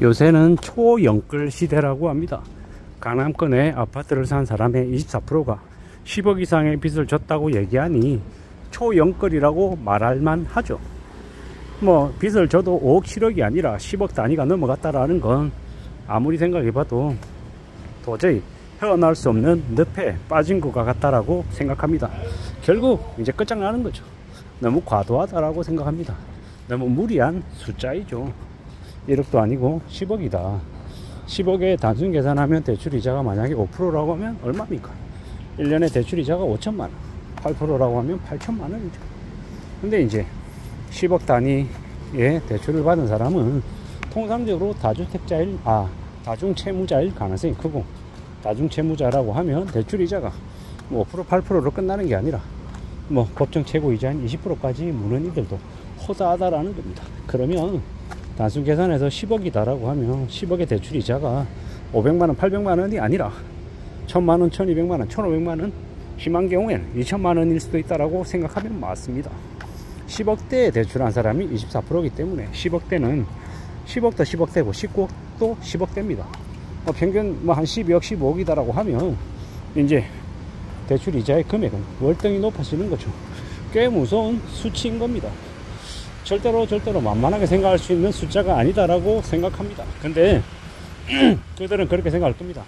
요새는 초연끌 시대라고 합니다. 강남권에 아파트를 산 사람의 24%가 10억 이상의 빚을 졌다고 얘기하니 초연끌이라고 말할만 하죠. 뭐 빚을 져도 5억 7억이 아니라 10억 단위가 넘어갔다라는 건 아무리 생각해봐도 도저히 헤어나올 수 없는 늪에 빠진 것 같다라고 생각합니다. 결국 이제 끝장나는 거죠. 너무 과도하다라고 생각합니다. 너무 무리한 숫자이죠. 1억도 아니고 10억이다. 10억에 단순 계산하면 대출이자가 만약에 5%라고 하면 얼마입니까? 1년에 대출이자가 5천만원, 8%라고 하면 8천만원이죠. 근데 이제 10억 단위의 대출을 받은 사람은 통상적으로 다중채무자일 가능성이 크고, 다중채무자라고 하면 대출이자가 뭐 5%, 8%로 끝나는 게 아니라 뭐 법정 최고이자인 20%까지 무는 이들도 허다하다라는 겁니다. 그러면 단순 계산해서 10억이다 라고 하면 10억의 대출이자가 500만원, 800만원이 아니라 1000만원, 1200만원, 1500만원, 심한 경우에는 2000만원일 수도 있다라고 생각하면 맞습니다. 10억대에 대출한 사람이 24%이기 때문에 10억대는 10억도 10억대고 19억도 10억대입니다. 평균 뭐 한 12억, 15억이다 라고 하면 이제 대출이자의 금액은 월등히 높아지는 거죠. 꽤 무서운 수치인 겁니다. 절대로 만만하게 생각할 수 있는 숫자가 아니다라고 생각합니다. 근데 그들은 그렇게 생각할 겁니다.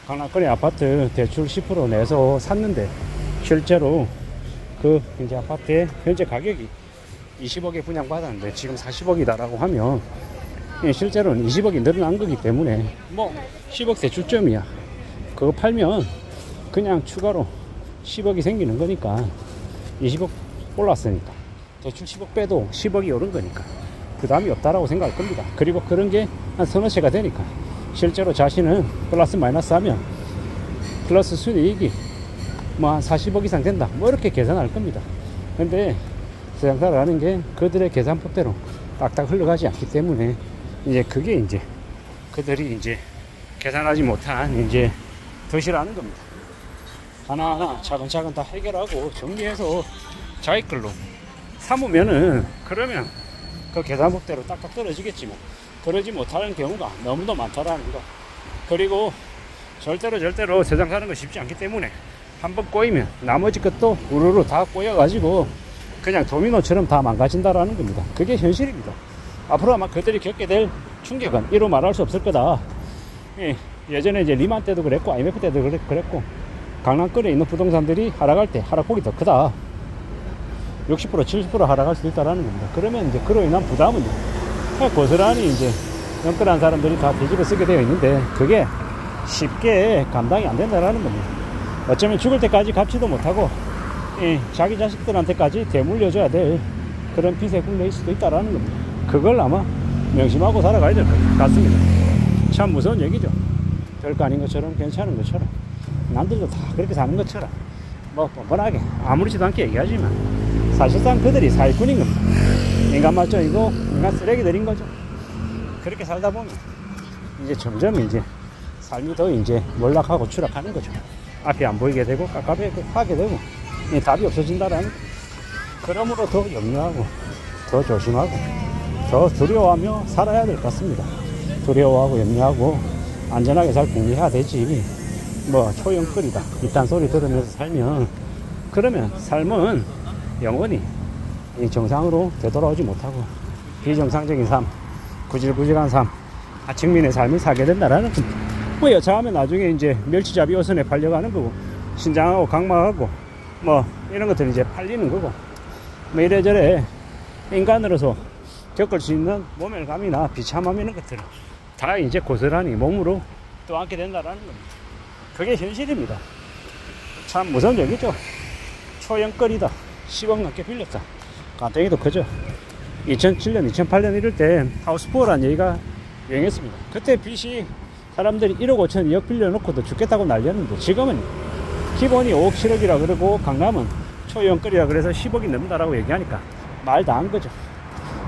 강남권의 아파트 대출 10% 내서 샀는데 실제로 그 이제 아파트의 현재 가격이 20억에 분양받았는데 지금 40억이다 라고 하면 실제로는 20억이 늘어난 거기 때문에 뭐 10억 대출점이야. 그거 팔면 그냥 추가로 10억이 생기는 거니까 20억 올랐으니까 대출 10억 빼도 10억이 오른 거니까 부담이 없다라고 생각할 겁니다. 그리고 그런 게 한 서너 채가 되니까 실제로 자신은 플러스 마이너스 하면 플러스 순이익이 뭐 한 40억 이상 된다 뭐 이렇게 계산할 겁니다. 근데 세상사를 하는 게 그들의 계산법대로 딱딱 흘러가지 않기 때문에 이제 그게 이제 그들이 이제 계산하지 못한 이제 덫이라는 겁니다. 하나하나 차근차근 다 해결하고 정리해서 자기 걸로 삼으면은 그러면 그 계산법대로 딱딱 떨어지겠지만 그러지 못하는 경우가 너무도 많다라는 거. 그리고 절대로 세상 사는 거 쉽지 않기 때문에 한번 꼬이면 나머지 것도 우르르 다 꼬여가지고 그냥 도미노처럼 다 망가진다라는 겁니다. 그게 현실입니다. 앞으로 아마 그들이 겪게 될 충격은 이루 말할 수 없을 거다. 예전에 이제 리만 때도 그랬고 IMF 때도 그랬고 강남권에 있는 부동산들이 하락할 때 하락폭이 더 크다. 60% 70% 하락할 수도 있다라는 겁니다. 그러면 이제 그로 인한 부담은 고스란히 이제 연끌한 사람들이 다 뒤집어 쓰게 되어 있는데 그게 쉽게 감당이 안 된다라는 겁니다. 어쩌면 죽을 때까지 갚지도 못하고 자기 자식들한테까지 되물려줘야 될 그런 빚에 굴레일 수도 있다라는 겁니다. 그걸 아마 명심하고 살아가야 될 것 같습니다. 참 무서운 얘기죠. 별거 아닌 것처럼 괜찮은 것처럼 남들도 다 그렇게 사는 것처럼 뭐 뻔뻔하게 아무렇지도 않게 얘기하지만 사실상 그들이 사기꾼인 겁니다. 인간 말종이고 인간 쓰레기들인 거죠. 그렇게 살다 보면 이제 점점 이제 삶이 더 이제 몰락하고 추락하는 거죠. 앞이 안 보이게 되고 깝깝하게 되고 답이 없어진다라는 거. 그러므로 더 염려하고 더 조심하고 더 두려워하며 살아야 될 것 같습니다. 두려워하고 염려하고 안전하게 잘 궁리해야 되지. 뭐 초연끌이다 이딴 소리 들으면서 살면 그러면 삶은 영원히 정상으로 되돌아오지 못하고 비정상적인 삶, 구질구질한 삶, 하층민의 삶을 살게 된다라는 겁니다. 뭐 여차하면 나중에 이제 멸치잡이 어선에 팔려가는 거고 신장하고 각막하고 뭐 이런 것들이 이제 팔리는 거고 뭐 이래저래 인간으로서 겪을 수 있는 모멸감이나 비참함 이런 것들을 다 이제 고스란히 몸으로 떠안게 된다라는 겁니다. 그게 현실입니다. 참 무서운 얘기죠. 초연끌이다. 10억 넘게 빌렸다. 간땡이도 크죠. 2007년, 2008년 이럴 때 하우스푸어라는 얘기가 유행했습니다. 그때 빚이 사람들이 1억 5천, 2억 빌려놓고도 죽겠다고 난리였는데 지금은 기본이 5억, 7억이라 그러고 강남은 초연끌이라 그래서 10억이 넘는다라고 얘기하니까 말 다 한 거죠.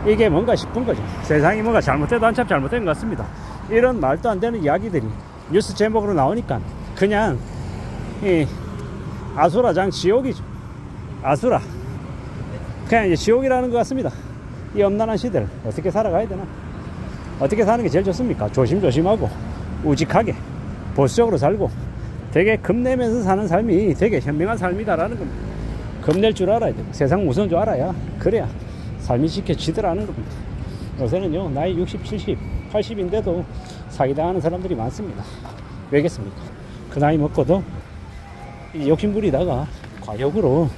이게 뭔가 싶은 거죠. 세상이 뭔가 잘못돼도 한참 잘못된 것 같습니다. 이런 말도 안 되는 이야기들이 뉴스 제목으로 나오니까 그냥 아수라장 지옥이죠. 아수라 그냥 이제 지옥이라는 것 같습니다. 이 엄난한 시대를 어떻게 살아가야 되나. 어떻게 사는 게 제일 좋습니까? 조심조심하고 우직하게 보수적으로 살고 되게 겁내면서 사는 삶이 되게 현명한 삶이다라는 겁니다. 겁낼 줄 알아야 되고 세상 무서운 줄 알아야 그래야 삶이 지켜지더라는 겁니다. 요새는요 나이 60, 70, 80인데도 사기당하는 사람들이 많습니다. 왜겠습니까? 그 나이 먹고도 욕심부리다가 과욕으로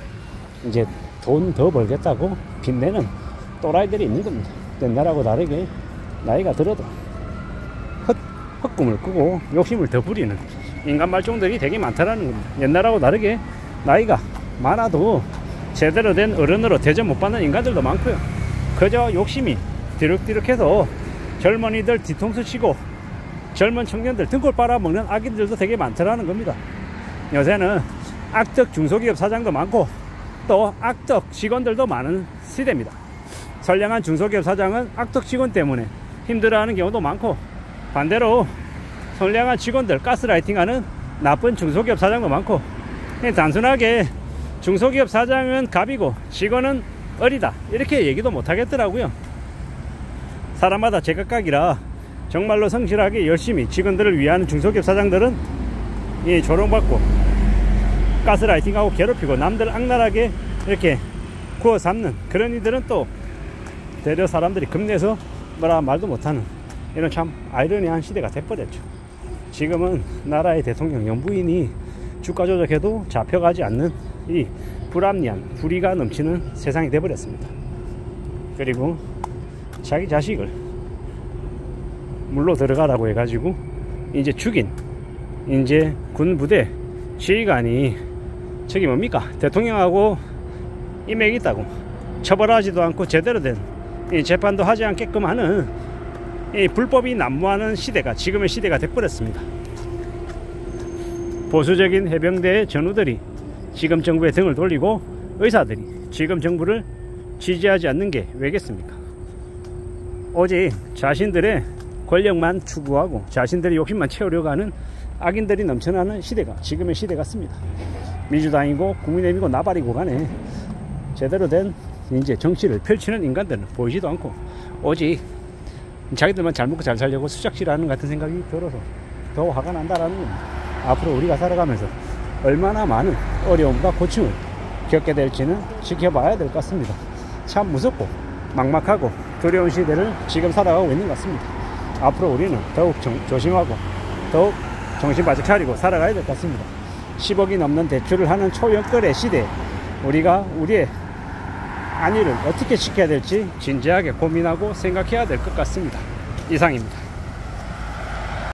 이제 돈 더 벌겠다고 빚내는 또라이들이 있는 겁니다. 옛날하고 다르게 나이가 들어도 헛꿈을 꾸고 욕심을 더 부리는 인간 말종들이 되게 많다라는 겁니다. 옛날하고 다르게 나이가 많아도 제대로 된 어른으로 대접 못 받는 인간들도 많고요. 그저 욕심이 뒤룩뒤룩해서 젊은이들 뒤통수 치고 젊은 청년들 등골 빨아먹는 아기들도 되게 많더라는 겁니다. 요새는 악덕 중소기업 사장도 많고 또 악덕 직원들도 많은 시대입니다. 선량한 중소기업 사장은 악덕 직원 때문에 힘들어하는 경우도 많고 반대로 선량한 직원들 가스라이팅하는 나쁜 중소기업 사장도 많고 단순하게 중소기업 사장은 갑이고 직원은 어리다 이렇게 얘기도 못하겠더라고요. 사람마다 제각각이라 정말로 성실하게 열심히 직원들을 위하는 중소기업 사장들은 조롱받고 가스라이팅하고 괴롭히고 남들 악랄하게 이렇게 구워 삶는 그런 이들은 또 대려 사람들이 겁내서 뭐라 말도 못하는 이런 참 아이러니한 시대가 돼버렸죠. 지금은 나라의 대통령 영부인이 주가 조작해도 잡혀가지 않는 이 불합리한 불의가 넘치는 세상이 돼버렸습니다. 그리고 자기 자식을 물로 들어가라고 해가지고 이제 죽인 이제 군부대 지휘관이 저기 뭡니까 대통령하고 인맥이 있다고 처벌하지도 않고 제대로 된 이 재판도 하지 않게끔 하는 이 불법이 난무하는 시대가 지금의 시대가 돼버렸습니다. 보수적인 해병대의 전우들이 지금 정부에 등을 돌리고 의사들이 지금 정부를 지지하지 않는 게 왜겠습니까? 오직 자신들의 권력만 추구하고 자신들의 욕심만 채우려고 하는 악인들이 넘쳐나는 시대가 지금의 시대 같습니다. 민주당이고 국민의힘이고 나발이고 간에 제대로 된 이제 정치를 펼치는 인간들은 보이지도 않고 오직 자기들만 잘 먹고 잘 살려고 수작질하는 같은 생각이 들어서 더 화가 난다라는 겁니다. 앞으로 우리가 살아가면서 얼마나 많은 어려움과 고충을 겪게 될지는 지켜봐야 될 것 같습니다. 참 무섭고 막막하고 두려운 시대를 지금 살아가고 있는 것 같습니다. 앞으로 우리는 더욱 조심하고 더욱 정신 바짝 차리고 살아가야 될 것 같습니다. 10억이 넘는 대출을 하는 초연끌의 시대에 우리가 우리의 안위를 어떻게 지켜야 될지 진지하게 고민하고 생각해야 될 것 같습니다. 이상입니다.